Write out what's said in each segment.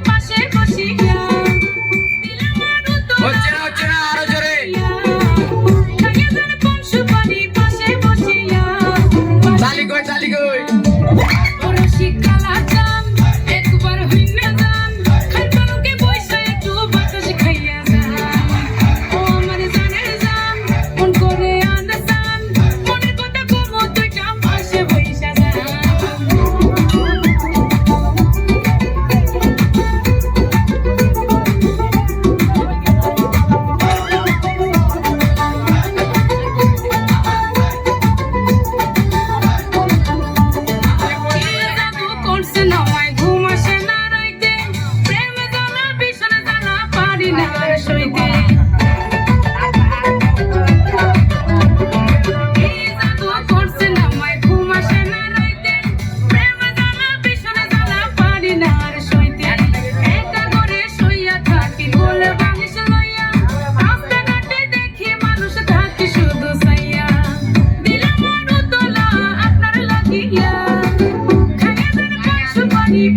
পাশে বসিয়া হচ্ছে না আরো জোরে খাইয়া যান পান সুপারি পাশে বসিয়া তালি কই রসিক কালা চান একবার হইনা যান খাইপালকে বইসা একটু বাতাস খাইয়া যান ও আমার জানের জান মন করে আনসান মনের কথা কমো দুইটা পাশে বইসা যান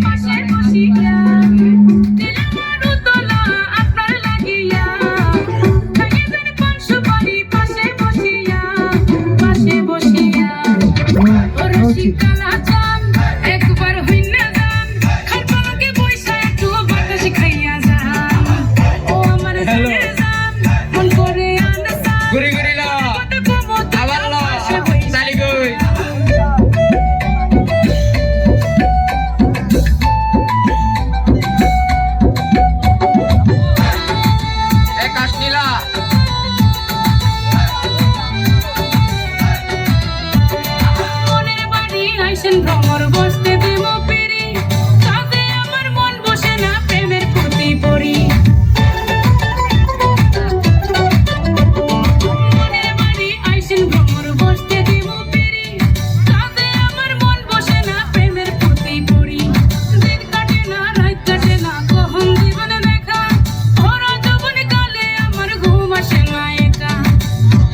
পাশে বসিয়া দিলাম আরুতলা আপনার লাগিয়া খাইয়া যান পান সুপারি পাশে বসিয়া ও রসিক কালা চান একবার হইনা যান খাইপালকে বইসা একটু বাতাস খাইয়া যান ও আমার জানের জান মন করে আনসান ঘুরি ল কথা কমো আবার ল পাশে বইসা তালি কই কাশনীলা মনের বাড়ি আইসেন ভ্রমর বসতে দেব পেরি তাতে আমার মন বসে না প্রেমের প্রতি পড়ি মনের বাড়ি আইসেন ভ্রমর বসতে দেব পেরি তাতে আমার মন বসে না প্রেমের প্রতি পড়ি দিন কাটে না রাত কাটে না কখন জীবনে দেখা ভরা যৌবন কালে আমার ঘুম আসে না একা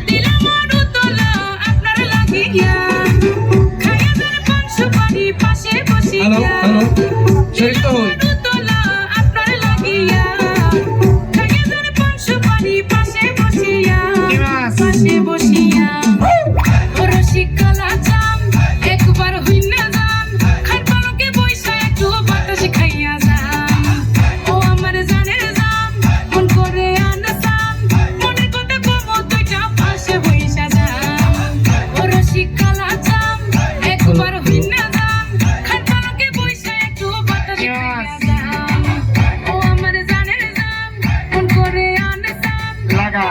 দিলাম আরুতলা আপনার লাগিয়া খাইয়া যান পান সুপারি পাশে বসিয়া শরীর তো হই আরুতলা আপনার লাগিয়া খাইয়া যান পান সুপারি পাশে বসিয়া ও রসিক কালা চান একবার হইনা যান খাইপালকে বইসা একটু বাতাস খাইয়া যান ও আমার জানের জান মন করে আনসান মনের কথা কমো দুইটা পাশে বইসা যান ও রসিক কালা চান একবার হইনা যান খাইপালকে বইসা একটু বাতাস খাইয়া যান ও আমার জানের জান মন করে আনসান লাগা